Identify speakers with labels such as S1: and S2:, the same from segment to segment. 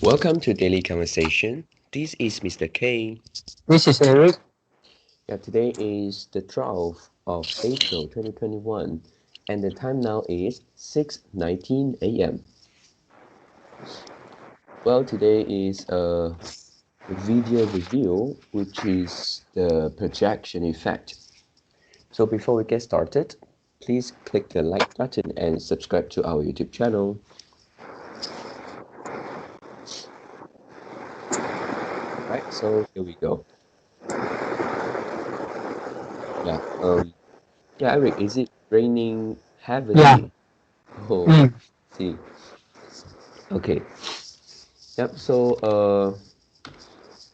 S1: Welcome to Daily Conversation. This is Mr. K.
S2: This is Eric.
S1: Yeah, today is the 12th of April 2021 and the time now is 6:19 a.m. Well, today is a video review, which is the projection effect. So before we get started, please click the like button and subscribe to our YouTube channel. Right, so here we go. Yeah, Eric, is it raining heavily? Oh,
S2: Mm.
S1: see. Okay. Yep. So,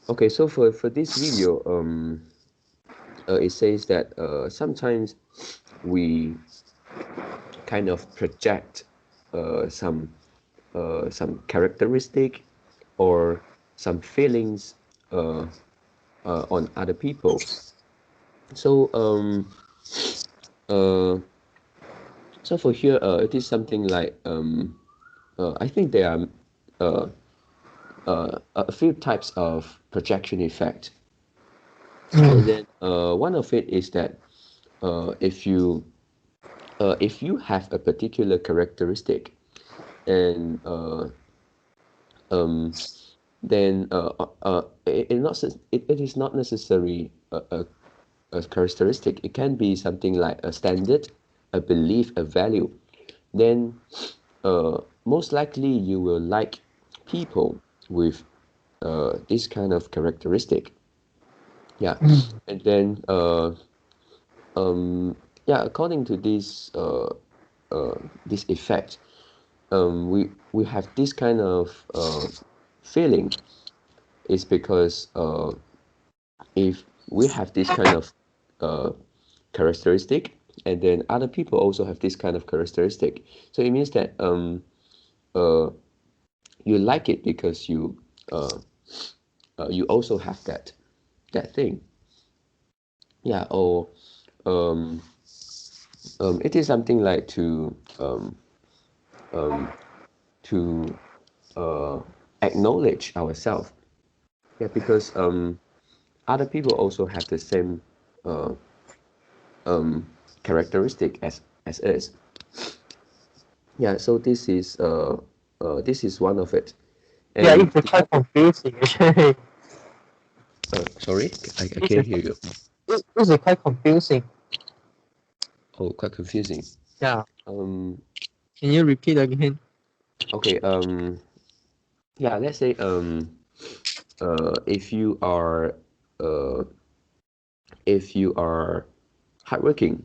S1: okay. So for this video, it says that sometimes we kind of project some characteristic or some feelings uh, on other people. So uh, so for here, it is something like I think there are uh, a few types of projection effect. And then one of it is that uh, if you if you have a particular characteristic and um, then it is not necessary a characteristic. It can be something like a standard, a belief, a value. Then most likely you will like people with this kind of characteristic. Yeah, and then yeah, according to this effect, we have this kind of feeling is because if we have this kind of uh, characteristic, and then other people also have this kind of characteristic, so it means that uh, you like it because you also have that thing. Yeah, or um, it is something like um, to uh, acknowledge ourselves. Yeah, because other people also have the same uh, characteristic as us. Yeah, so this is one of it.
S2: Yeah,
S1: And
S2: it's
S1: the
S2: quite
S1: other,
S2: confusing actually.
S1: sorry, I
S2: It's
S1: can't hear you.
S2: it's quite confusing.
S1: Oh, quite confusing.
S2: Yeah.
S1: Um,
S2: Can you repeat again?
S1: okay. Yeah. Let's say if you are uh, if you are hardworking,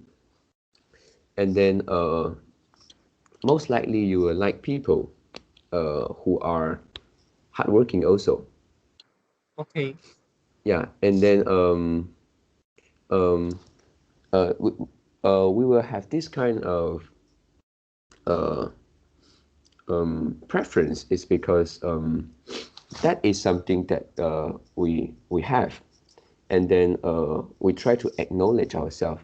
S1: and then most likely you will like people who are hardworking also.
S2: Okay.
S1: Yeah, and then um, uh, we, we will have this kind of uh, preference is because that is something that we have, and then we try to acknowledge ourselves.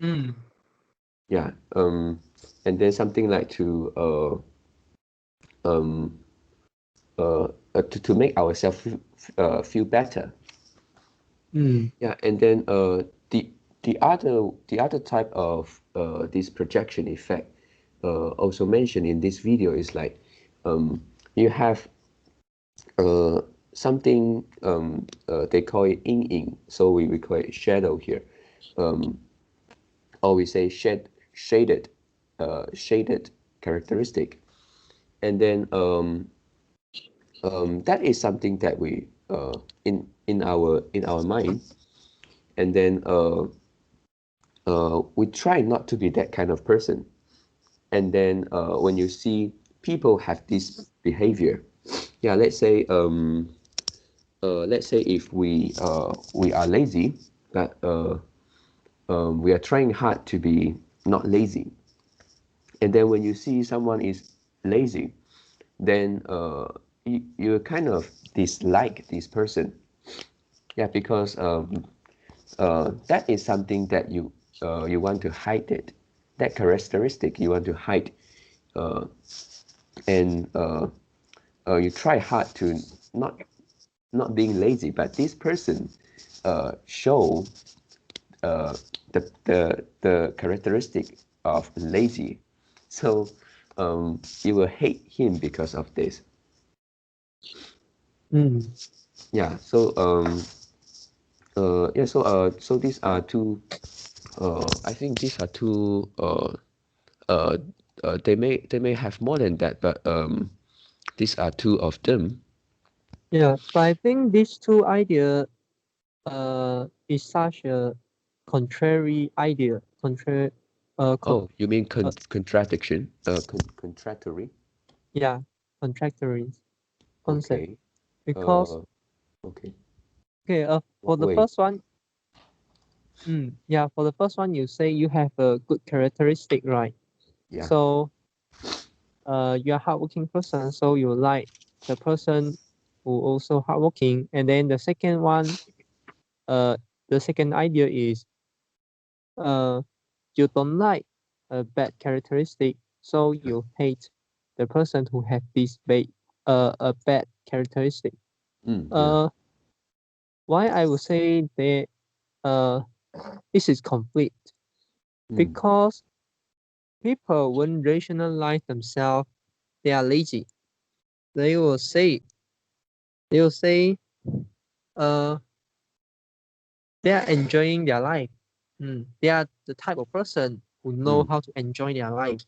S2: Mm.
S1: Yeah, and then something like to um, to make ourselves feel better.
S2: Mm.
S1: Yeah, and then the other type of this projection effect also mentioned in this video is like you have uh, something they call it yin, so we call it shadow here, um, or we say shaded characteristic, and then that is something that we in our mind, and then we try not to be that kind of person. And then when you see people have this behavior, yeah, let's say if we are lazy, but we are trying hard to be not lazy. And then when you see someone is lazy, then you kind of dislike this person. Yeah, because that is something that you want to hide it. That characteristic you want to hide and you try hard to not being lazy, but this person show the characteristic of lazy, so you will hate him because of this. Yeah. So so these are two. I think these are two. Uh, they may have more than that, but these are two of them.
S2: Yeah, but I think these two idea is such a contrary idea.
S1: Oh, you mean
S2: Uh,
S1: contradiction? Contradictory?
S2: yeah, contradictory concept.
S1: Okay.
S2: Because
S1: Uh, okay.
S2: okay, for
S1: What
S2: the
S1: way?
S2: first one, yeah, for the first one, you say you have a good characteristic, right?
S1: Yeah.
S2: So you're a hardworking person, so you like the person who also hardworking. And then the second one, the second idea is uh you don't like a bad characteristic, so you hate the person who have this a bad characteristic.
S1: Yeah.
S2: Uh, why I would say that uh this is conflict
S1: Mm,
S2: because people when rationalize themselves, they are lazy. They will say they will say uh they are enjoying their life. They are the type of person who know
S1: mm,
S2: how to enjoy their life.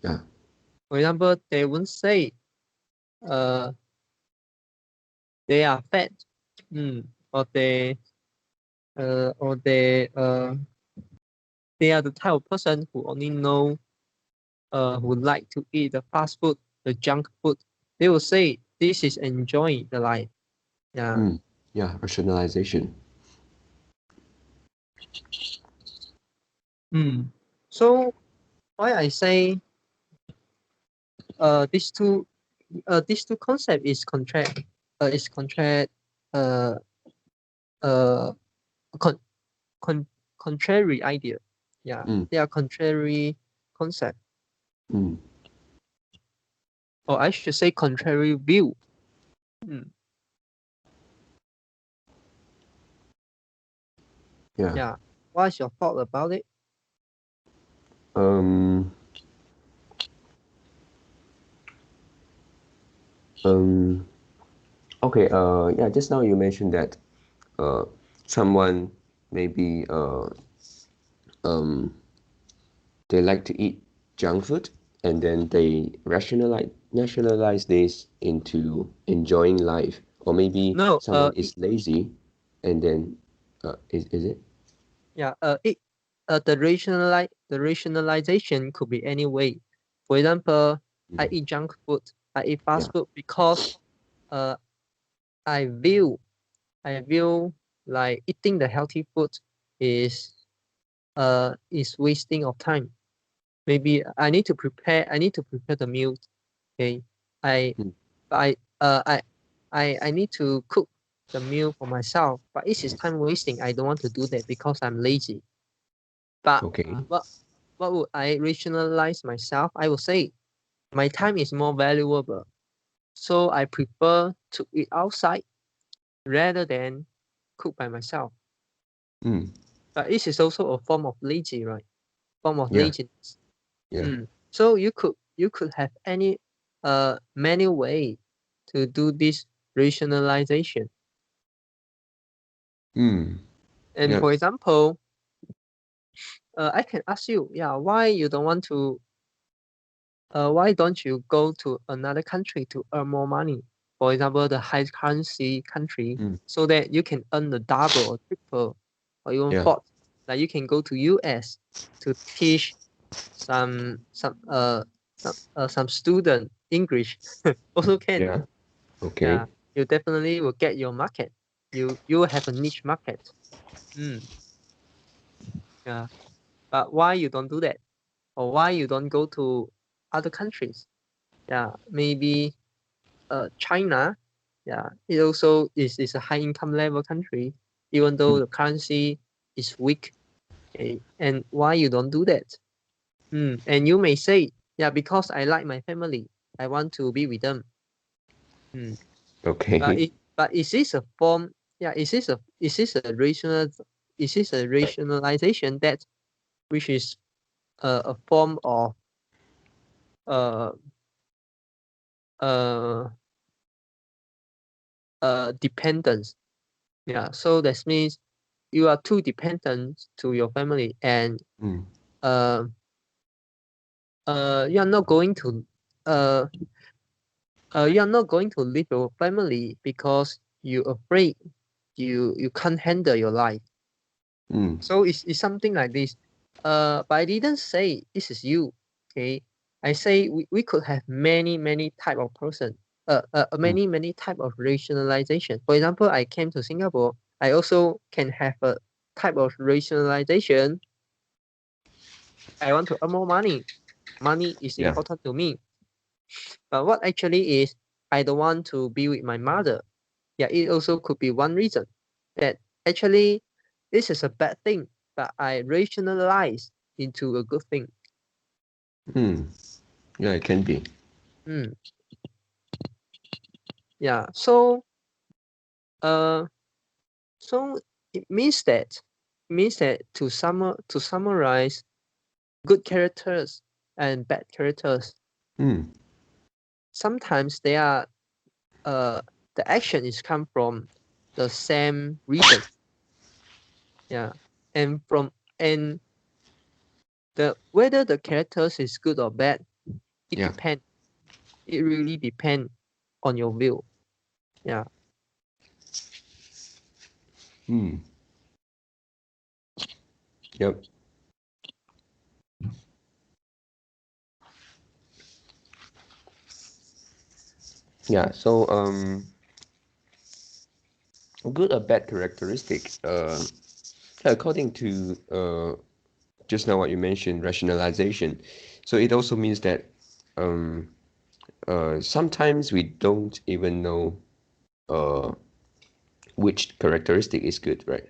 S1: yeah.
S2: For example, they won't say uh they are fat, or or they are the type of person who only know who like to eat the fast food, the junk food. They will say this is enjoying the life. Yeah.
S1: Mm, yeah. Rationalization.
S2: So why I say uh these two these two concept is contract uh uh con, con, contrary idea. Yeah,
S1: Mm,
S2: they are contrary concept,
S1: mm,
S2: or I should say contrary view. Mm,
S1: yeah.
S2: yeah. What's your thought about it?
S1: Um. Um. Okay. Yeah. Just now you mentioned that uh, someone maybe um they like to eat junk food, and then they nationalize this into enjoying life, or maybe
S2: No,
S1: someone is lazy, and then is it?
S2: yeah, the rationalization could be any way. For example, I
S1: Mm,
S2: eat junk food, I eat
S1: yeah.
S2: fast food because uh I view I view like eating the healthy food is is wasting of time. Maybe I need to prepare the meal. Okay. I
S1: Mm,
S2: I uh I I need to cook the meal for myself, but it is time wasting. I don't want to do that because I'm lazy. But
S1: okay.
S2: what would I rationalize myself? I will say my time is more valuable. So I prefer to eat outside rather than cook by myself.
S1: Mm,
S2: But it is also a form of lazy, right? Form of
S1: yeah.
S2: laziness.
S1: Yeah.
S2: So you could have any many way to do this rationalization.
S1: Mm,
S2: And
S1: yeah.
S2: for example, I can ask you, yeah, why you don't want to why don't you go to another country to earn more money? For example, the high currency country,
S1: Mm,
S2: so that you can earn the double or triple or even
S1: yeah.
S2: fourth. Like you can go to US to teach some some uh some student English also can.
S1: Yeah. Okay.
S2: Yeah, you definitely will get your market. You will have a niche market. Mm, yeah, but why you don't do that, or why you don't go to other countries? Yeah, maybe China. Yeah, it also is a high income level country, even though
S1: Mm,
S2: the currency is weak. Okay? And why you don't do that? And you may say, Yeah, because I like my family. I want to be with them.
S1: Okay.
S2: But is this a form? Yeah, is this a rationalization that which is a form of uh uh dependence? Yeah, so that means you are too dependent to your family, and
S1: Mm.
S2: uh you are not going to uh you are not going to leave your family because you afraid you can't handle your life.
S1: Mm.
S2: So it's something like this. But I didn't say this is you. Okay, I say we could have many type of person.
S1: Mm.
S2: Many type of rationalization. For example, I came to Singapore. I also can have a type of rationalization. I want to earn more money. Money is
S1: Yeah.
S2: important to me. But what actually is I don't want to be with my mother. Yeah, it also could be one reason that actually this is a bad thing, but I rationalize into a good thing.
S1: Mm. Yeah, it can be.
S2: Mm, yeah. Uh so it means that to summarize good characters and bad characters,
S1: Mm.
S2: sometimes they are the action is come from the same reason. Yeah. And from and the whether the characters is good or bad, it
S1: Yeah.
S2: depends. It really depends on your view. Yeah.
S1: Mm. Yep. Yeah. So good or bad characteristic. According to just now what you mentioned, rationalization. So it also means that um sometimes we don't even know uh which characteristic is good, right?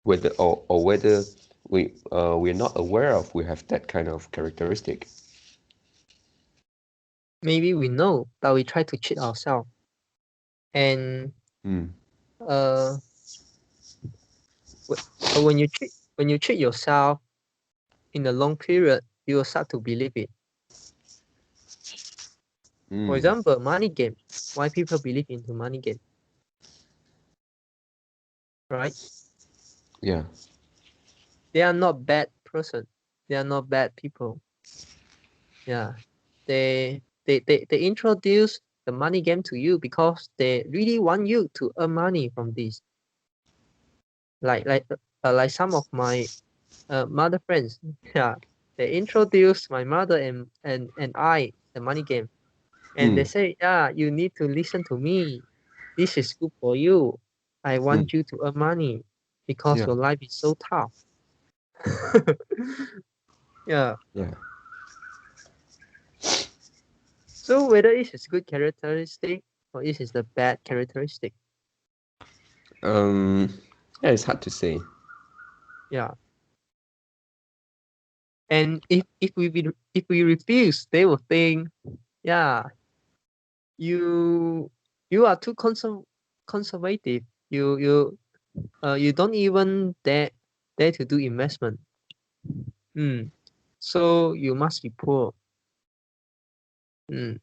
S1: Whether or whether we're not aware of we have that kind of characteristic.
S2: Maybe we know, but we try to cheat ourselves. And
S1: Mm.
S2: uh, when you cheat yourself in a long period, you will start to believe it. For
S1: Mm.
S2: example, money game. Why people believe into money game, right?
S1: Yeah.
S2: They are not bad person. They are not bad people. Yeah. They introduce the money game to you because they really want you to earn money from this. Like some of my mother friends. Yeah. They introduced my mother and I the money game. And they
S1: Mm.
S2: say, yeah, you need to listen to me. This is good for you. I
S1: Mm.
S2: want you to earn money because
S1: Yeah.
S2: your life is so tough. Yeah.
S1: Yeah.
S2: So whether it is good characteristic or it is the bad characteristic.
S1: Um. Yeah, it's hard to say.
S2: Yeah. And if we refuse, they will think, yeah, you you are too conservative. You don't even dare to do investment. So you must be poor. Mm.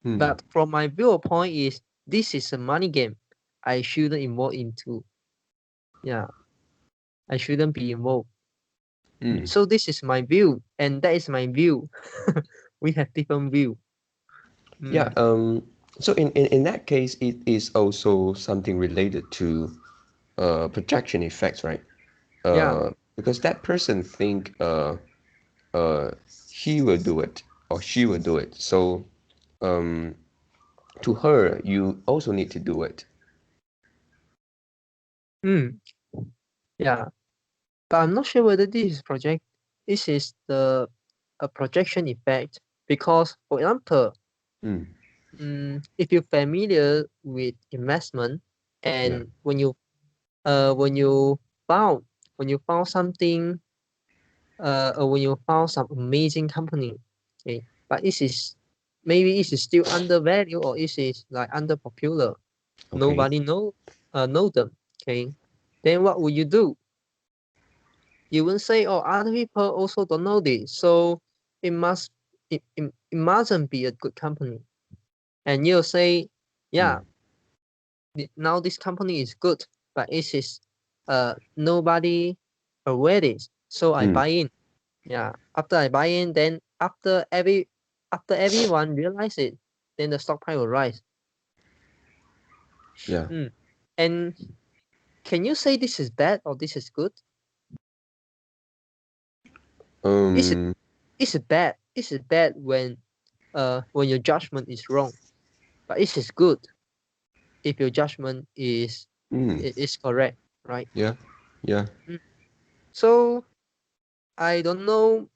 S1: Mm.
S2: But from my viewpoint is this is a money game. I shouldn't involve into. Yeah, I shouldn't be involved.
S1: Mm.
S2: So this is my view, and that is my view. We have different view.
S1: Yeah.
S2: Mm.
S1: So in that case, it is also something related to projection effects, right?
S2: Yeah.
S1: Because that person think uh he will do it or she will do it. So um to her, you also need to do it.
S2: Mm. Yeah. But I'm not sure whether this is project. This is the a projection effect because, for example,
S1: Mm.
S2: if you're familiar with investment,
S1: Yeah.
S2: and when you found when you found something, or when you found some amazing company, okay, but maybe it is still undervalued or it is like underpopular.
S1: Okay.
S2: Nobody know them. Okay, then what would you do? You won't say, oh, other people also don't know this, so it mustn't be a good company. And you'll say, yeah, now this company is good, but it is nobody aware this, so I buy in. Yeah, after I buy in, then after everyone realize it, then the stock price will rise.
S1: Yeah.
S2: And can you say this is bad or this is good? Is it bad? Is it bad when your judgment is wrong? But it is good if your judgment is correct, right?
S1: Yeah. Yeah.
S2: So I don't know.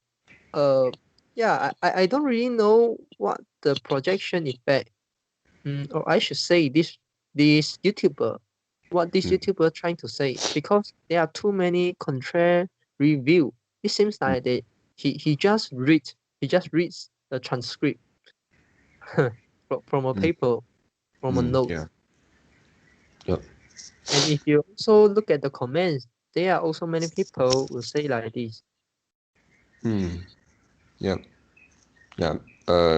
S2: Yeah, I don't really know what the projection effect, or I should say this YouTuber, what this YouTuber trying to say, because there are too many contrary review. It seems like he just reads the transcript from a paper, from a note.
S1: Yeah. Yep.
S2: And if you also look at the comments, there are also many people will say like this.
S1: Yeah. Yeah.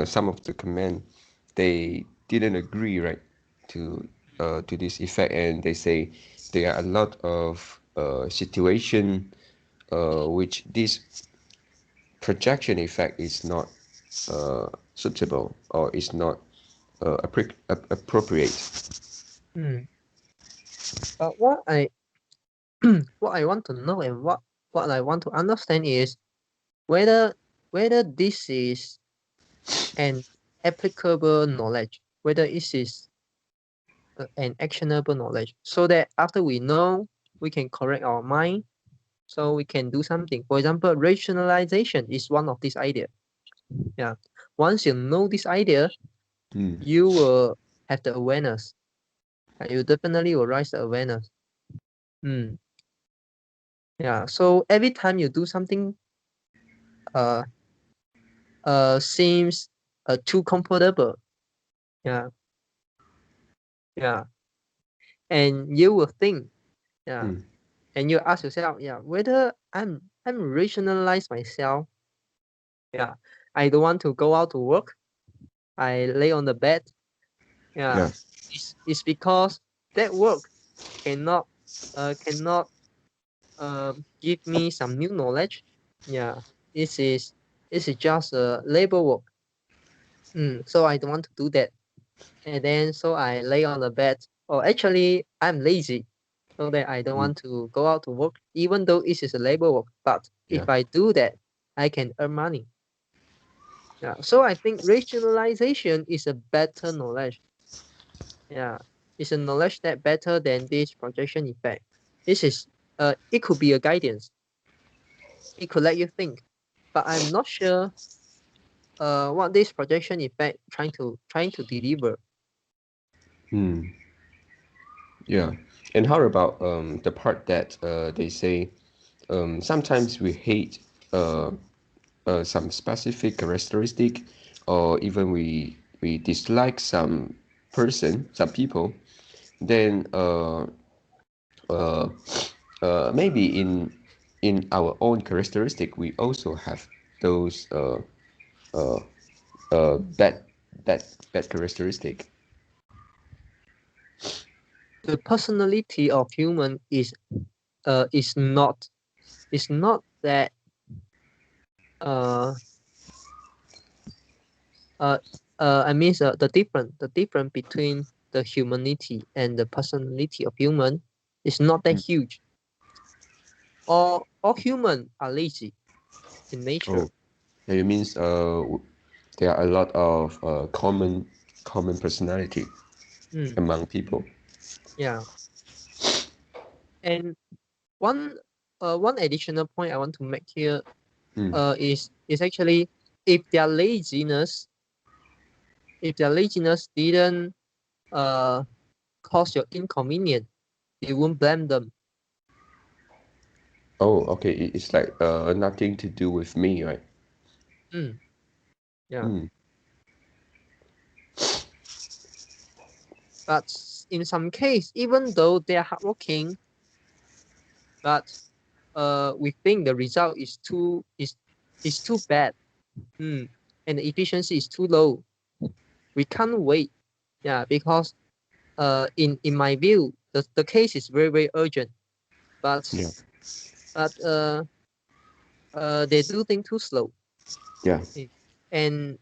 S1: Some of the comment, they didn't agree, right, to this effect, and they say there are a lot of situation which this projection effect is not suitable or is not appropriate.
S2: But what I what I want to know and what I want to understand is whether this is an applicable knowledge, whether it is an actionable knowledge, so that after we know, we can correct our mind, so we can do something. For example, rationalization is one of these ideas. Yeah, once you know this idea, you will have the awareness, and you definitely will raise the awareness. Yeah, so every time you do something seems too comfortable, yeah, and you will think, and you ask yourself, whether I'm rationalize myself. I don't want to go out to work, I lay on the bed. It's because that work cannot give me some new knowledge. This is just a labor work. So I don't want to do that. And then so I lay on the bed. Or actually, I'm lazy, so that I don't want to go out to work, even though it is a labor work. But if I do that, I can earn money. So I think rationalization is a better knowledge. It's a knowledge that better than this projection effect. This is it could be a guidance. It could let you think, but I'm not sure what this projection effect trying to deliver.
S1: Yeah. And how about the part that they say sometimes we hate some specific characteristic, or even we dislike some person, some people, then maybe in our own characteristic we also have those bad characteristic.
S2: The personality of human is not that I mean the difference between the humanity and the personality of human is not that huge. All human are lazy in nature.
S1: It means there are a lot of common personality among people.
S2: Yeah. And one additional point I want to make here is actually if their laziness didn't cause your inconvenience, you won't blame them.
S1: Oh, okay. It's like nothing to do with me, right?
S2: Yeah.
S1: Mm.
S2: But in some case, even though they are hardworking, but we think the result is too bad. And the efficiency is too low. We can't wait. Yeah, because in my view, the case is very, very urgent. But
S1: Yeah.
S2: they do things too slow.
S1: Yeah.
S2: And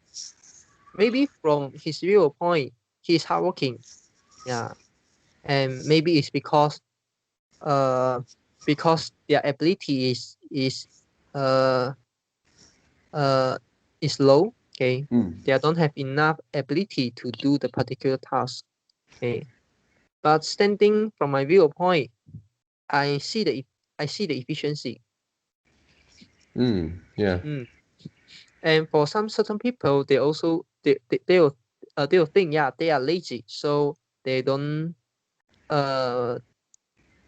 S2: maybe from his viewpoint, he's hardworking. Yeah. And maybe it's because their ability uh is low. Okay.
S1: Mm.
S2: They don't have enough ability to do the particular task. Okay. But standing from my viewpoint, I see the efficiency.
S1: Mm. Yeah.
S2: Mm. And for some certain people, they also they will think, yeah, they are lazy, so they don't uh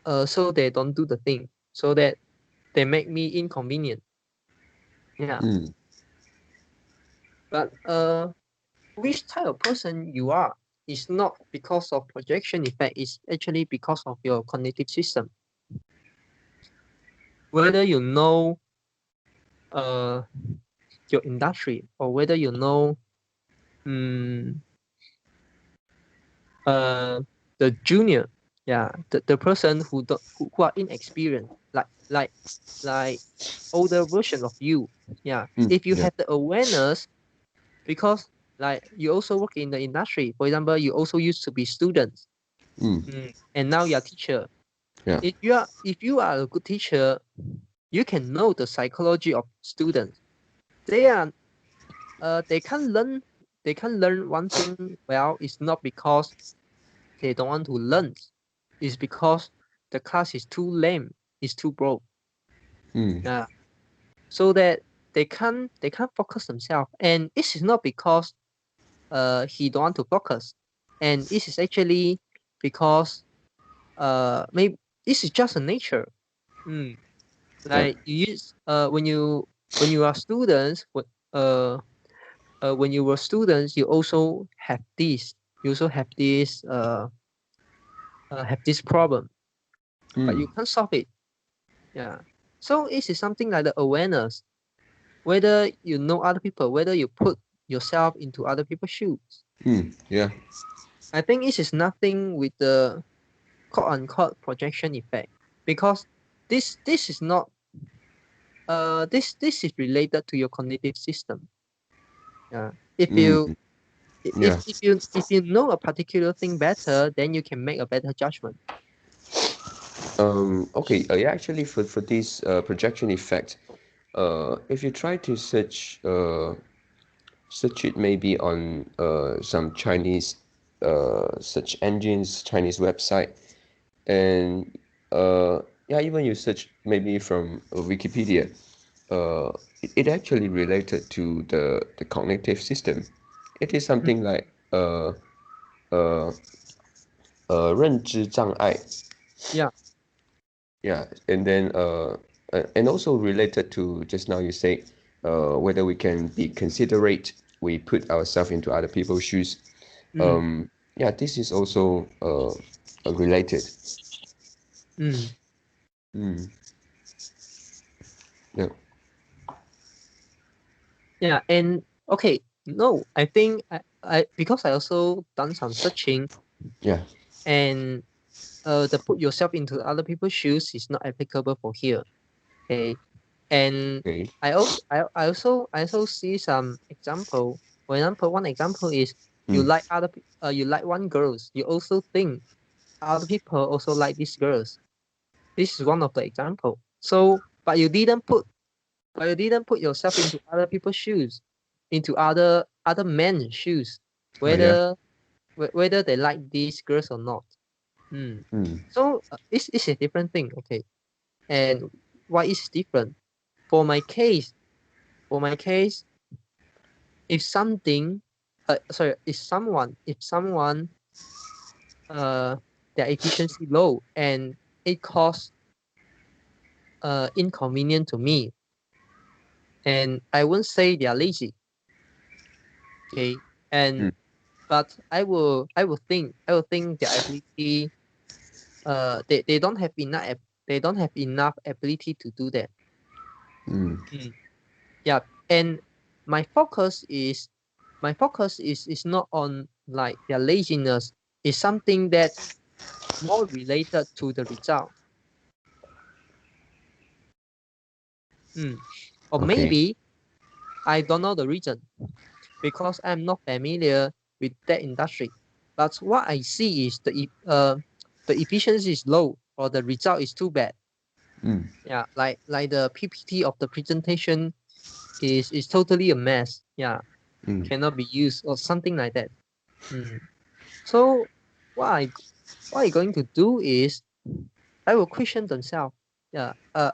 S2: do the thing, so that they make me inconvenient. Yeah.
S1: Mm.
S2: But which type of person you are is not because of projection effect, it's actually because of your cognitive system. Whether you know uh your industry, or whether you know um, the junior, yeah, the person who are inexperienced, like older version of you. Yeah,
S1: Mm.
S2: if you
S1: Yeah.
S2: have the awareness, because like you also work in the industry, for example, you also used to be students,
S1: Mm.
S2: and now you're a teacher.
S1: Yeah.
S2: If you are a good teacher, you can know the psychology of students. They are they can learn one thing well. It's not because they don't want to learn. It's because the class is too lame, it's too broke.
S1: Mm.
S2: Yeah. So that they can't focus themselves. And this is not because he don't want to focus. And this is actually because maybe this is just a nature. Mm.
S1: Yeah.
S2: Like you use when you are students, when you were students, you also have this. You also have this problem, but you
S1: Mm.
S2: can't solve it. Yeah. So this is something like the awareness. Whether you know other people, whether you put yourself into other people's shoes.
S1: Mm. Yeah.
S2: I think this is nothing with the quote unquote projection effect, because this is not this is related to your cognitive system. Yeah. If you
S1: Mm.
S2: if
S1: Yeah.
S2: if you if you know a particular thing better, then you can make a better judgment.
S1: Okay. Yeah, actually, for this projection effect, if you try to search it maybe on some Chinese search engines, Chinese website, and yeah, even you search maybe from Wikipedia, uh, it actually related to the cognitive system. It is
S2: Mm.
S1: something like 呃认知障碍.
S2: Yeah.
S1: Yeah, and then and also related to just now you say whether we can be considerate, we put ourselves into other people's shoes.
S2: Mm.
S1: Yeah, this is also related.
S2: Mm.
S1: Mm, yeah,
S2: Yeah. And okay, no, I think I because I also done some searching,
S1: yeah,
S2: and the put yourself into other people's shoes is not applicable for here. Okay. And
S1: okay.
S2: I also see some example. For example, one example is
S1: Mm,
S2: you like one girls. You also think other people also like these girls. This is one of the example. So, but you didn't put yourself into other people's shoes, into other men's shoes,
S1: oh yeah.
S2: whether whether they like these girls or not. Mm.
S1: Mm,
S2: So it's a different thing. Okay. And why is different? For my case, for my case, if something, sorry, if someone, uh, their efficiency low and it cause inconvenient to me, and I won't say they are lazy. Okay, and but I will think their ability, they don't have enough ability to do that.
S1: Mm.
S2: Yeah, and my focus is not on like their laziness. It's something that more related to the result. Or
S1: Okay.
S2: maybe I don't know the reason because I'm not familiar with that industry. But what I see is the efficiency is low or the result is too bad.
S1: Mm.
S2: Yeah, like the PPT of the presentation is totally a mess. Yeah,
S1: Mm.
S2: cannot be used or something like that. So what I going to do is I will question themselves. Yeah. I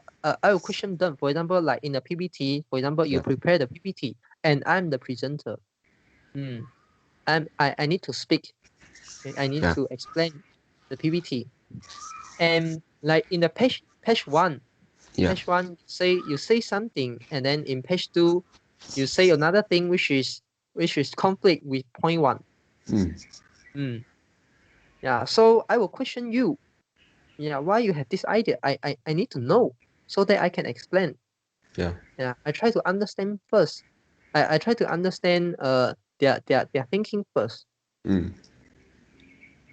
S2: will question them. For example, like in the PPT, for example, you
S1: Yeah.
S2: prepare the PPT and I'm the presenter. I need to speak. Okay? I need
S1: Yeah.
S2: to explain the PPT. And like in the page one,
S1: Yeah.
S2: you say something, and then in page two, you say another thing which is conflict with point one.
S1: Mm.
S2: Mm. Yeah. So I will question you. Yeah, why you have this idea? I need to know so that I can explain.
S1: Yeah.
S2: Yeah, I try to understand first. I try to understand their thinking first.
S1: Mm.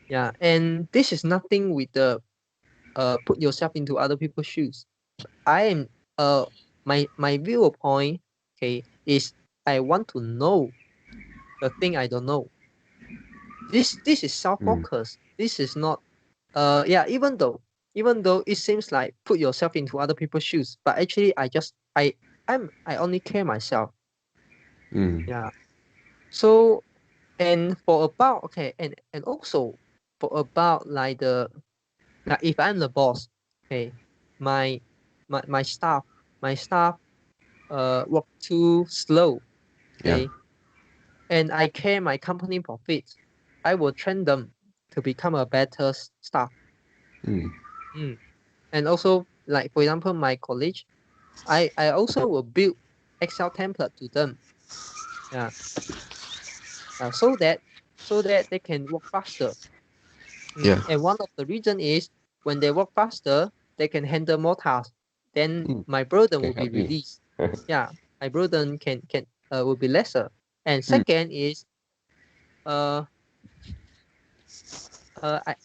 S2: Yeah, and this is nothing with the put yourself into other people's shoes. I am my viewpoint, okay, is I want to know the thing I don't know. This is
S1: Mm.
S2: self-focus. This is not yeah, even though it seems like put yourself into other people's shoes, but actually I only care myself.
S1: Mm.
S2: Yeah. So and for about okay, and also for about like if I'm the boss, okay, my my staff work too slow,
S1: Yeah.
S2: okay, and I care my company profits, I will train them to become a better staff.
S1: Mm.
S2: Mm. And also like for example my college, I also will build Excel template to them. Yeah. So that they can work faster.
S1: Yeah.
S2: And one of the reason is when they work faster, they can handle more tasks. Then
S1: Mm.
S2: my burden
S1: Can
S2: will be
S1: help you.
S2: released. Yeah, my burden can will be lesser. And
S1: Mm.
S2: second is uh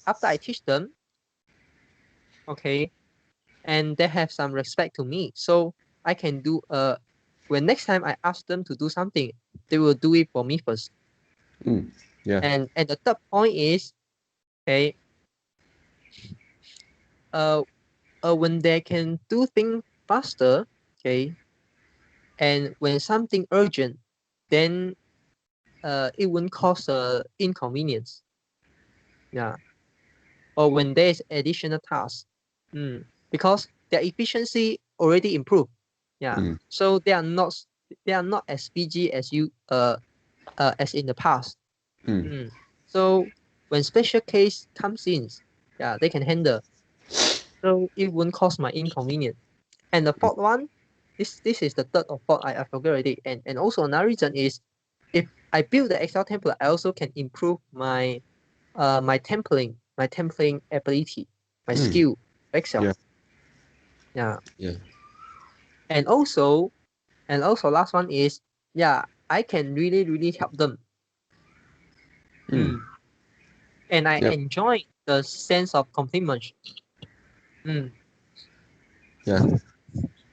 S2: after I teach them, okay, and they have some respect to me, so I can do when next time I ask them to do something, they will do it for me first.
S1: Mm. Yeah.
S2: And the third point is okay, uh, when they can do things faster, okay, and when something urgent, then it won't cause inconvenience. Yeah, or when there's additional tasks, because their efficiency already improved. Yeah,
S1: Mm.
S2: so they are not as busy as you as in the past.
S1: Mm.
S2: Mm. So when special case comes in, yeah, they can handle. So it won't cause my inconvenience. And the fourth one, this is the third or fourth, I forgot already. And also another reason is if I build the Excel template, I also can improve my my templating ability, my
S1: Mm.
S2: skill Excel.
S1: Yeah.
S2: Yeah.
S1: Yeah.
S2: And also last one is yeah, I can really help them.
S1: Mm.
S2: Mm. And I
S1: Yep.
S2: enjoy the sense of compliment. Mm.
S1: Yeah.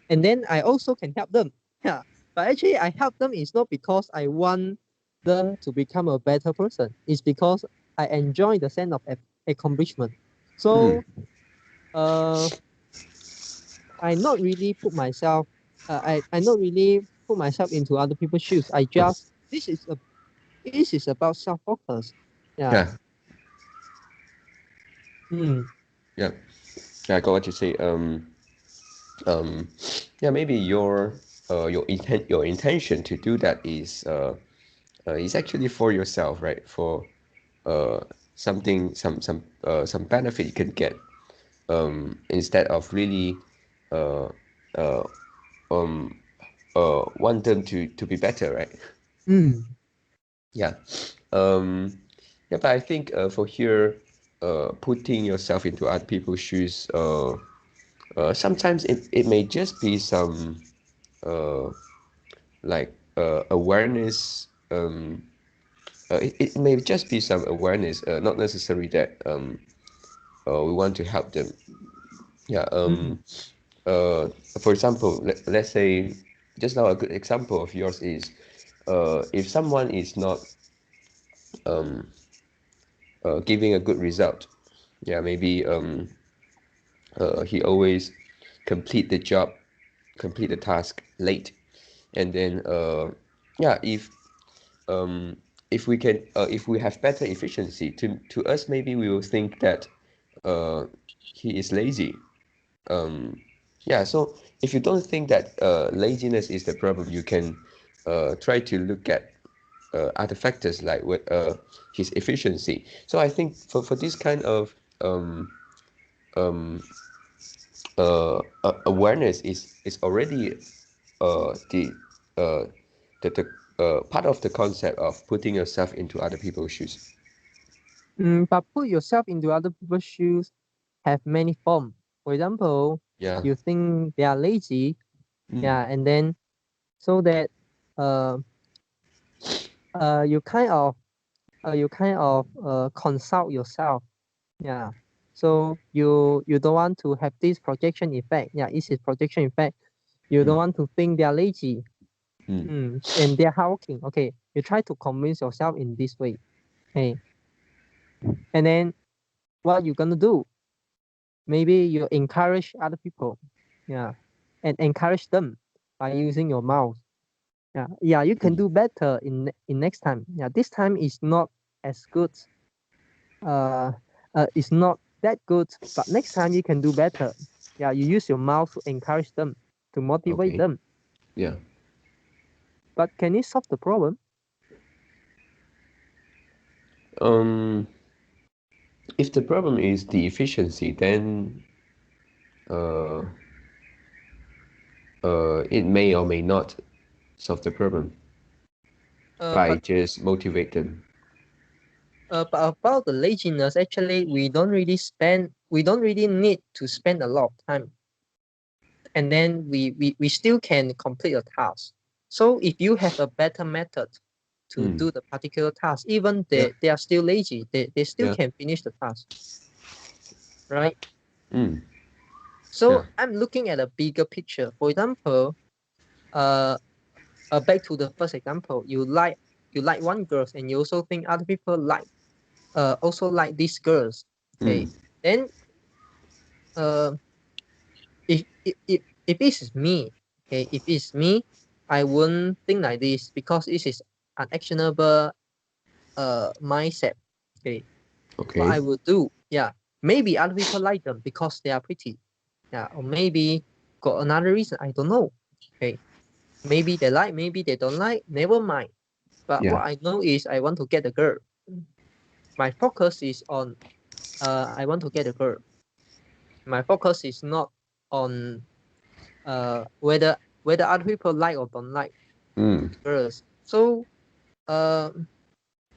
S2: And then I also can help them. Yeah. But actually I help them is not because I want them to become a better person. It's because I enjoy the sense of accomplishment.
S1: Mm.
S2: So uh I not really put myself I not really put myself into other people's shoes. I just this is about self-focus. Yeah.
S1: Yeah.
S2: Mm.
S1: Yeah. Yeah. I got what you say. Um, yeah. Maybe your intention to do that is actually for yourself, right? For uh something some benefit you can get instead of really uh uh want them to be better, right?
S2: Mm.
S1: Yeah. Yeah, but I think for here, putting yourself into other people's shoes, sometimes it may just be some uh, like awareness. It may just be some awareness, not necessarily that we want to help them. Yeah.
S2: Mm.
S1: Uh, for example, let's say just now a good example of yours is if someone is not um, giving a good result, yeah, maybe he always complete the job, complete the task late, and then yeah, um, if we can if we have better efficiency, to us maybe we will think that he is lazy. Um, yeah, so if you don't think that laziness is the problem, you can try to look at other factors like what his efficiency. So I think for this kind of um, awareness is already the uh, part of the concept of putting yourself into other people's shoes.
S2: But put yourself into other people's shoes have many forms. For example,
S1: Yeah.
S2: you think they are lazy,
S1: Mm.
S2: yeah, and then so that uh, you kind of consult yourself, yeah. So you don't want to have this projection effect, yeah. This is projection effect. You don't
S1: Mm.
S2: want to think they are lazy,
S1: Mm.
S2: and they are hardworking. Okay, you try to convince yourself in this way, okay, and then what you gonna do? Maybe you encourage other people, yeah, and encourage them by using your mouth. Yeah, yeah, you can
S1: Mm.
S2: do better in next time. Yeah, this time is not as good. Uh, it's not that good, but next time you can do better. Yeah, you use your mouth to encourage them, to motivate
S1: Okay.
S2: them.
S1: Yeah.
S2: But can it solve the problem?
S1: Um, if the problem is the efficiency, then uh, it may or may not solve the problem
S2: Uh,
S1: by
S2: but
S1: just motivate them.
S2: but about the laziness, actually, we don't really need to spend a lot of time, and then we still can complete a task. So if you have a better method to
S1: Mm.
S2: do the particular task, even
S1: Yeah.
S2: they are still lazy, they still
S1: Yeah.
S2: can finish the task, right?
S1: Mm.
S2: So
S1: Yeah.
S2: I'm looking at a bigger picture. For example, uh, back to the first example, you like one girl and you also think other people also like these girls. Okay,
S1: Mm.
S2: then uh, if this is me, okay, if it's me, I won't think like this because this is an actionable mindset. Okay, what
S1: Okay.
S2: I will do, yeah, maybe other people like them because they are pretty, yeah, or maybe got another reason, I don't know. Okay, maybe they like, maybe they don't like, never mind. But
S1: Yeah.
S2: what I know is I want to get the girl. My focus is on I want to get a girl. My focus is not on whether other people like or don't like
S1: Mm.
S2: girls. So uh,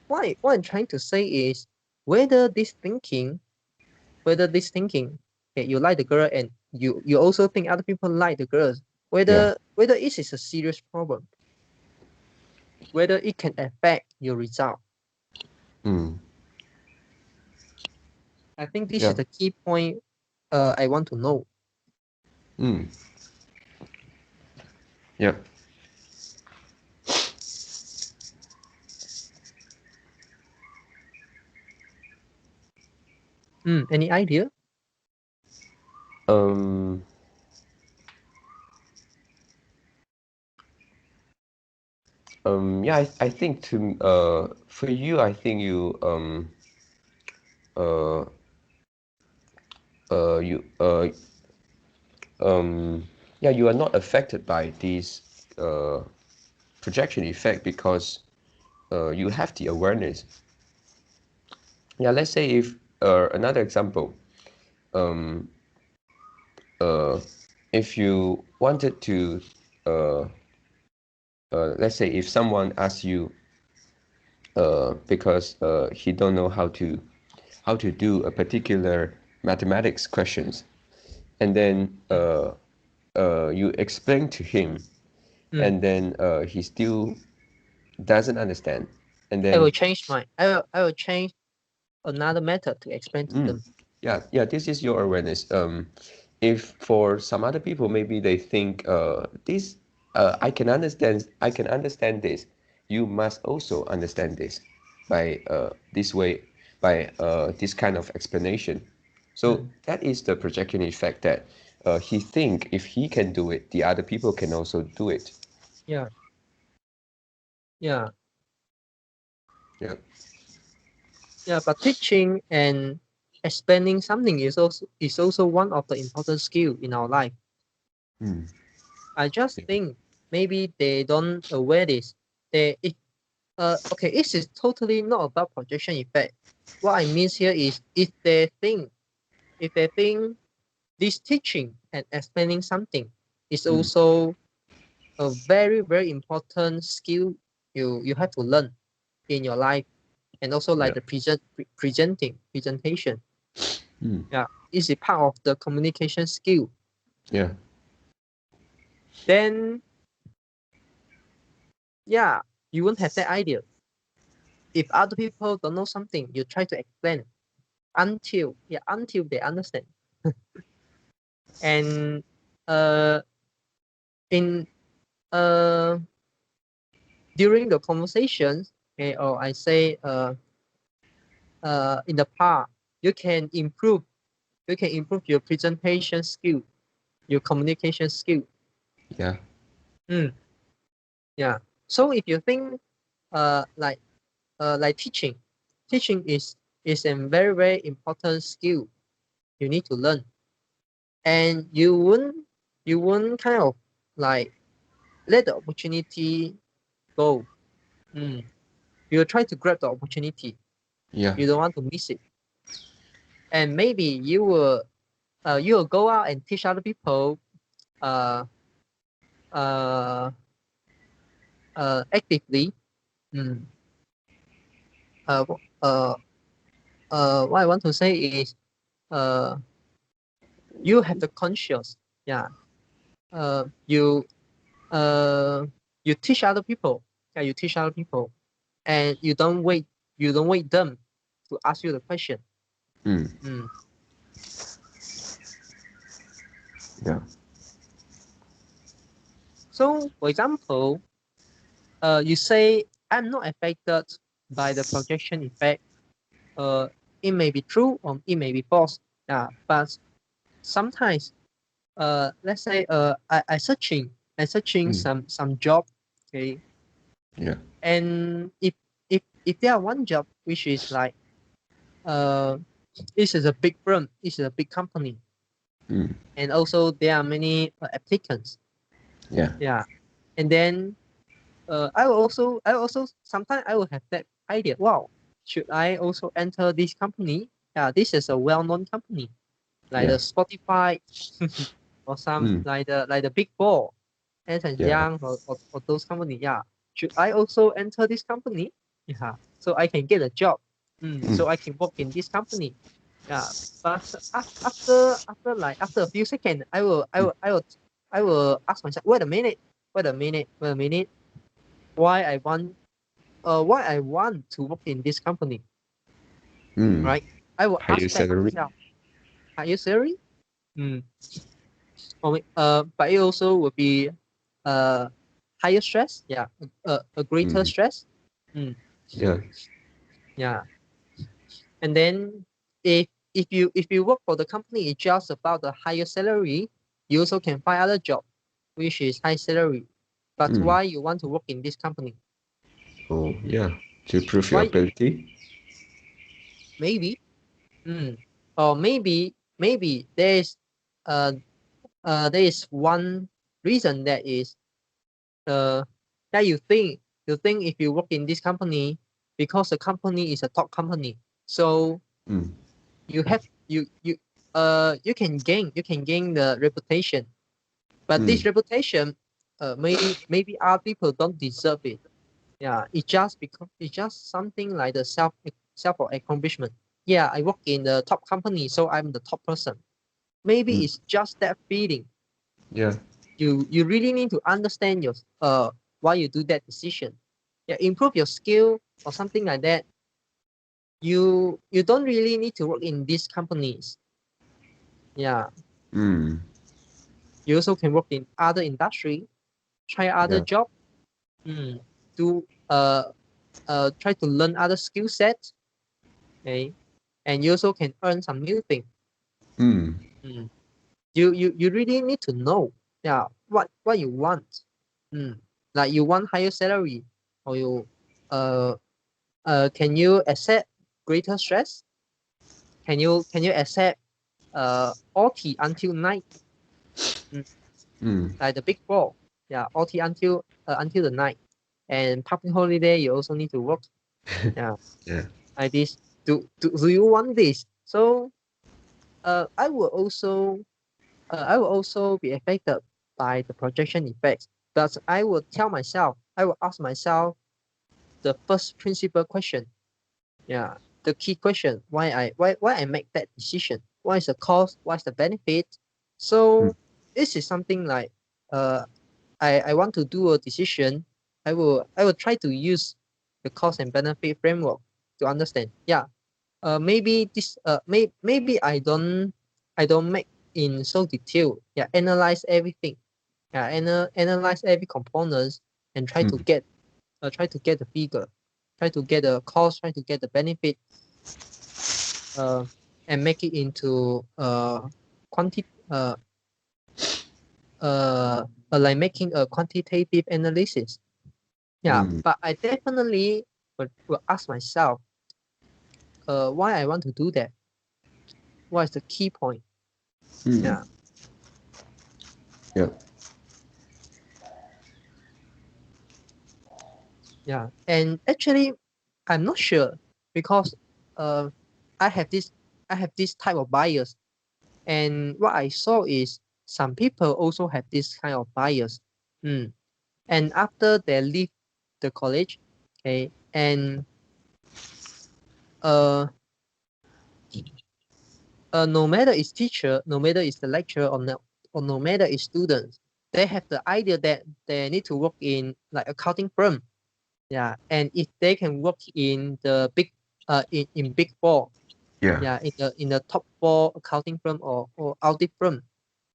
S2: what I'm trying to say is whether this thinking, okay, you like the girl and you also think other people like the girls,
S1: Yeah.
S2: whether it is a serious problem, whether it can affect your result.
S1: Mm.
S2: I think this is
S1: Yeah.
S2: the key point I want to know.
S1: Mm. Yeah.
S2: Any idea?
S1: Um. Yeah. I think to for you, I think you uh you yeah, you are not affected by this projection effect because you have the awareness. Yeah, let's say if another example, um, uh, if you wanted to, uh, let's say if someone asks you, because he don't know how to do a particular mathematics questions, and then you explain to him, and then he still doesn't understand, and
S2: I will
S1: then
S2: change I will change another method to explain to them.
S1: yeah, this is your awareness. If for some other people maybe they think this I can understand this, you must also understand this by this way, by this kind of explanation. So that is the projection effect, that he think if he can do it, the other people can also do it.
S2: Yeah. Yeah.
S1: Yeah.
S2: Yeah. But teaching and explaining something is also one of the important skill in our life. I just
S1: Yeah.
S2: think maybe they don't aware this. Okay, this is totally not about projection effect. What I mean here is if they think this teaching and explaining something is also a very, very important skill you have to learn in your life, and also like
S1: Yeah.
S2: the presentation. Yeah, is a part of the communication skill.
S1: Yeah.
S2: Then yeah, you won't have that idea. If other people don't know something, you try to explain until they understand. And in uh during the conversations, okay, or I say in the past, you can improve your presentation skill, your communication skill.
S1: Yeah.
S2: Yeah. So if you think like teaching is a very, very important skill you need to learn, and you won't kind of like let the opportunity go. You will try to grab the opportunity.
S1: Yeah.
S2: You don't want to miss it, and maybe you will go out and teach other people uh uh actively. Mm. Uh, uh, what I want to say is, uh, you have the conscious, yeah. You you teach other people, yeah. You teach other people, and you don't wait them to ask you the question. Mm.
S1: Yeah.
S2: So, for example, you say I'm not affected by the projection effect. Uh, it may be true or it may be false. Yeah, but sometimes let's say I searching some job, okay,
S1: Yeah.
S2: and if there are one job which is like uh this is a big firm, this is a big company, and also there are many applicants.
S1: Yeah.
S2: Yeah, and then I also sometimes I will have that idea. Wow, should I also enter this company? Yeah, this is a well-known company like
S1: Yeah.
S2: the Spotify or some like the Big Four, Ernst and
S1: Yeah.
S2: Young or those company. Yeah, should I also enter this company? Yeah, so I can get a job. So I can work in this company. Yeah, but after a few seconds, I will ask myself, wait a minute, why I want to work in this company, right? I will
S1: Higher
S2: ask back
S1: salary.
S2: myself, are you serious? Mm. But it also will be uh higher stress, yeah, a greater stress. Mm.
S1: Yeah.
S2: Yeah, and then if you work for the company, it's just about the higher salary. You also can find other job, which is high salary. But why you want to work in this company?
S1: Oh, yeah. To prove your
S2: Why?
S1: ability.
S2: Maybe. Mm. Or maybe uh there is one reason that is that you think if you work in this company because the company is a top company, so you have you can gain the reputation, but this reputation maybe other people don't deserve it. Yeah, it's just something like the self accomplishment. Yeah, I work in the top company, so I'm the top person. Maybe it's just that feeling.
S1: Yeah.
S2: You really need to understand your why you do that decision. Yeah, improve your skill or something like that. You don't really need to work in these companies. Yeah,
S1: Mm.
S2: you also can work in other industry, try other
S1: Yeah.
S2: job, do try to learn other skill sets. Okay, and you also can earn some new thing.
S1: Mm.
S2: Mm. You really need to know, yeah, what you want. Like you want higher salary, or you uh can you accept greater stress? Can you accept OT until night? Mm,
S1: Mm.
S2: like the big four, yeah, OT until the night, and public holiday you also need to work. Yeah,
S1: Yeah.
S2: like this. Do you want this? So I will also be affected by the projection effects. But I will ask myself the first principal question. Yeah, the key question: why I make that decision? What is the cost? What is the benefit?
S1: Mm.
S2: So this is something like uh, I want to do a decision. I will try to use the cost and benefit framework to understand. Yeah, maybe this maybe I don't make in so detail. Yeah, analyze everything. Yeah, analyze every components and
S1: Mm.
S2: try to get the figure, try to get the cost, try to get the benefit, uh, and make it into quanti like making a quantitative analysis. Yeah,
S1: Mm.
S2: but I definitely will ask myself, why I want to do that? What is the key point?
S1: Mm.
S2: Yeah,
S1: Yeah.
S2: yeah, and actually, I'm not sure because uh, I have this I have this type of bias, and what I saw is some people also have this kind of bias. Mm. And after they leave the college, okay, and uh, no matter it's teacher, no matter it's the lecturer, or no matter it's students, they have the idea that they need to work in like accounting firm. Yeah, and if they can work in the big in big four,
S1: Yeah.
S2: yeah, in the top four accounting firm or audit firm,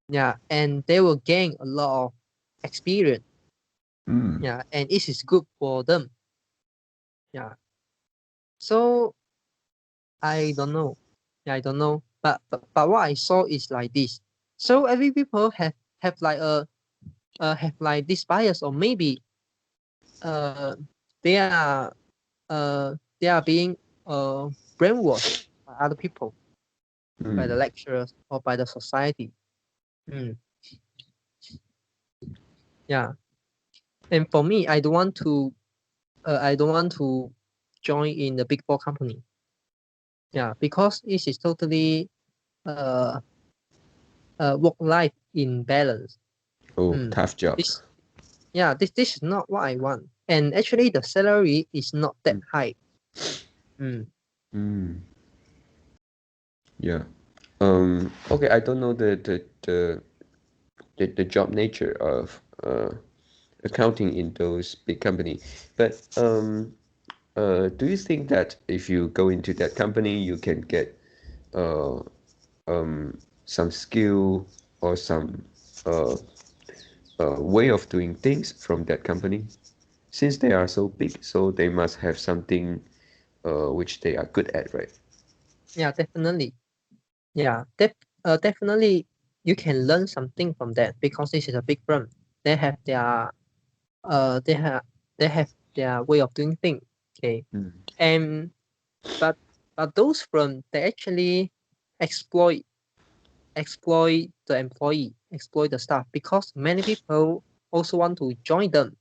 S2: yeah, and they will gain a lot of experience.
S1: Mm.
S2: Yeah, and it is good for them. Yeah, so I don't know. Yeah, I don't know. But what I saw is like this. So every people have like have like this bias, or maybe uh they are they are being brainwashed by other people, by the
S1: Mm.
S2: lecturers or by the society. Mm, yeah. And for me, I don't want to join in the big four company. Yeah, because this is totally uh work life imbalance.
S1: Oh,
S2: Mm.
S1: tough job.
S2: This this is not what I want. And actually the salary is not that
S1: Mm.
S2: high. Mm.
S1: Mm. Yeah. Okay, I don't know the job nature of accounting in those big company, but do you think that if you go into that company, you can get uh, some skill or some uh, way of doing things from that company? Since they are so big, so they must have something which they are good at, right?
S2: Yeah, definitely. Yeah, definitely you can learn something from that because this is a big firm. They have their uh they have they have their way of doing things. Okay.
S1: Mm.
S2: And but those firms they actually exploit the employee, exploit the staff because many people also want to join them.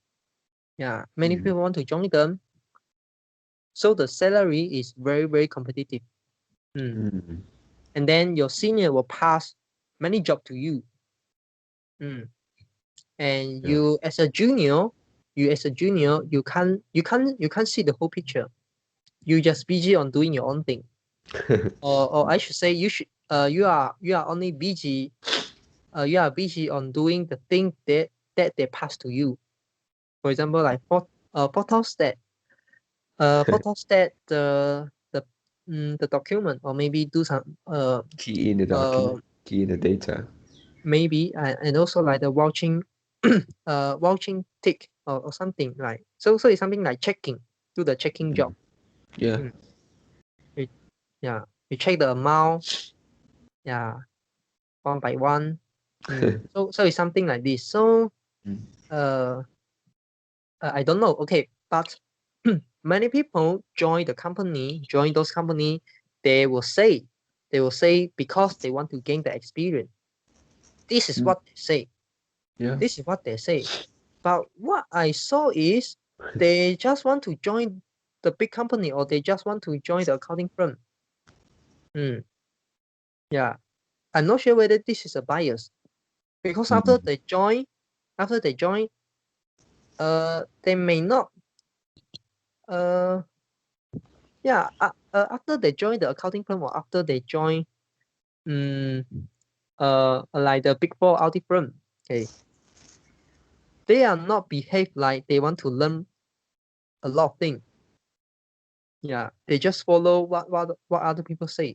S2: Yeah, many
S1: Mm.
S2: people want to join them. So the salary is very, very competitive. Mm.
S1: Mm.
S2: And then your senior will pass many jobs to you. Mm. And
S1: Yeah.
S2: you, as a junior, you as a junior, you can't see the whole picture. You just busy on doing your own thing. Or I should say you are only busy you are busy on doing the thing that they pass to you. For example, like photostat the document, or maybe do some
S1: Key in the document, key in the data.
S2: maybe and also like the vouching vouching tick or something, right? So it's something like checking, do the checking job.
S1: Yeah.
S2: Mm. You check the amount, one by one. So it's something like this. So I don't know. Okay, but many people join those company, they will say because they want to gain the experience. This is what they say.
S1: Yeah.
S2: This is what they say. But what I saw is they just want to join the big company, or they just want to join the accounting firm. Yeah, I'm not sure whether this is a bias, because after they join, they may not after they join the accounting firm, or after they join like the big four audit firm, okay, they are not behave like they want to learn a lot of things. Yeah, they just follow what other people say.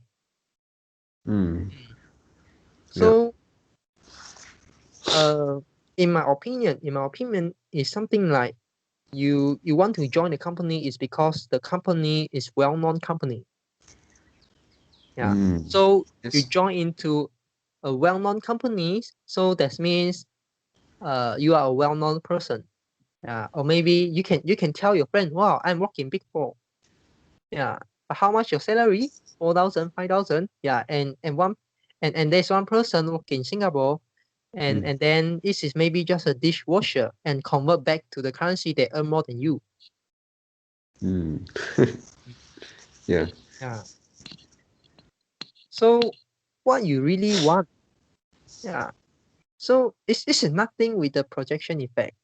S2: So in my opinion is something like you want to join the company is because the company is well-known company. Yeah. So you join into a well-known company, so that means you are a well-known person. Yeah. Or maybe you can tell your friend, wow, I'm working Big Four. Yeah. But how much your salary? 4,000, 5,000. Yeah. And there's one person working in Singapore, and then this is maybe just a dishwasher, and convert back to the currency, they earn more than you.
S1: Yeah.
S2: Yeah. So what you really want? Yeah. So this is nothing with the projection effect.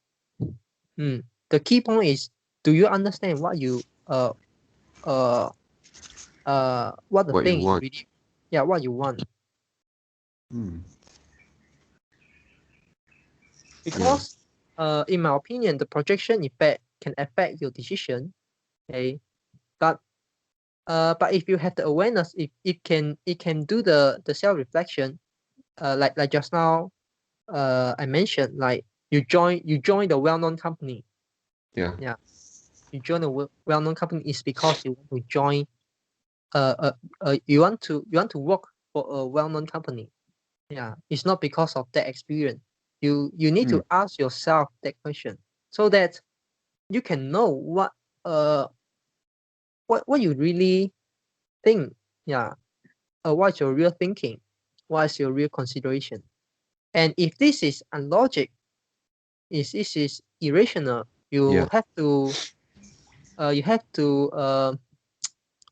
S2: The key point is, do you understand what you what the
S1: What you
S2: thing
S1: want.
S2: really? Yeah, what you want. Because in my opinion, the projection effect can affect your decision. Okay, but if you have the awareness, if it can do the self reflection, like just now I mentioned, like you join the well-known company.
S1: Yeah.
S2: Yeah, you join a well-known company is because you want to join you want to work for a well-known company. Yeah, it's not because of that experience. You need to ask yourself that question, so that you can know what you really think. Yeah, what's your real thinking, what's your real consideration. And if this is unlogic, if this is irrational, you have to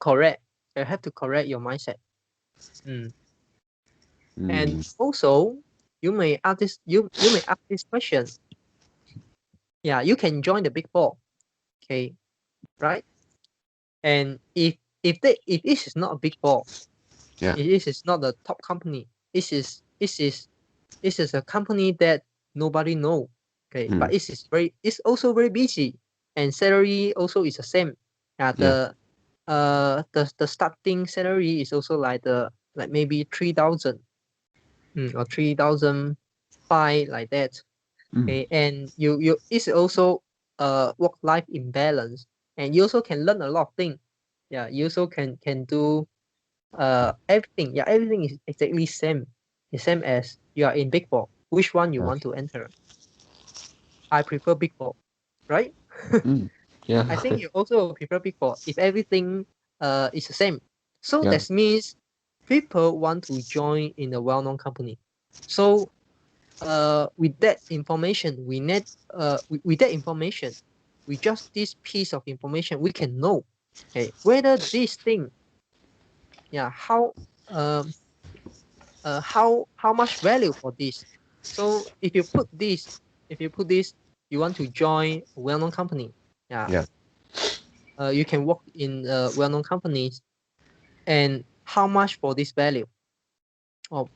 S2: correct your mindset. And also, you may ask this question. Yeah, you can join the big four, okay, right? And if this is not a big four, this is not the top company. This is a company that nobody know. Okay, but it's also very busy, and salary also is the same. The starting salary is also like maybe 3,000 or 3,005, like that. Okay, and you it's also work-life imbalance, and you also can learn a lot of things. Yeah, you also can do everything. Yeah, everything is exactly the same as you are in Big Four. Which one you want to enter? I prefer Big Four, right?
S1: Yeah.
S2: I think you also prefer Big Four if everything is the same. So that means people want to join in a well-known company. So with that information, with just this piece of information, we can know, okay, whether this thing, how much value for this. So if you put this you want to join a well-known company.
S1: Yeah.
S2: You can work in well-known companies, and how much for this value?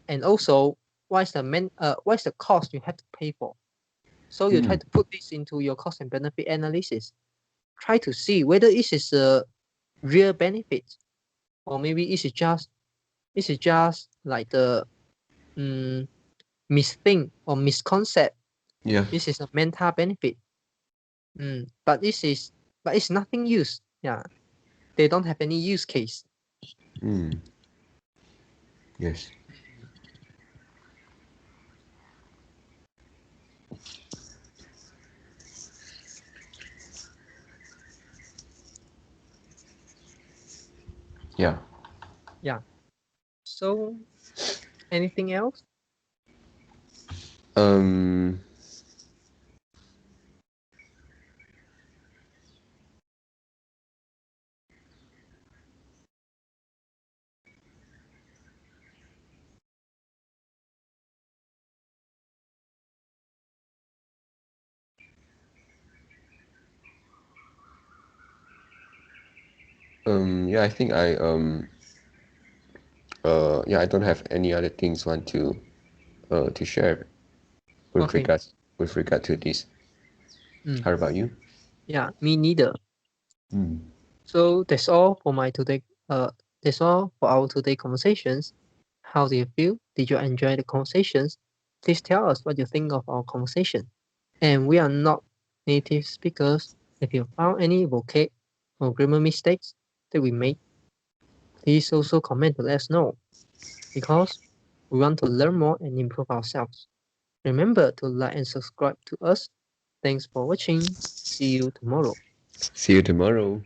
S2: And also, what's the cost you have to pay for? So you try to put this into your cost and benefit analysis. Try to see whether this is a real benefit, or maybe this is just like the misthink or misconcept.
S1: Yeah.
S2: This is a mental benefit. But it's nothing use. Yeah, they don't have any use case.
S1: Yes. Yeah.
S2: Yeah. So, anything else?
S1: Yeah, I think I don't have any other things want to share with
S2: Okay.
S1: regard to this. How about you?
S2: Yeah, me neither. So that's all for my today. That's all for our today conversations. How do you feel? Did you enjoy the conversations? Please tell us what you think of our conversation. And we are not native speakers. If you found any vocab or grammar mistakes that we made, please also comment to let us know, because we want to learn more and improve ourselves. Remember to like and subscribe to us. Thanks for watching. See you tomorrow.
S1: See you tomorrow.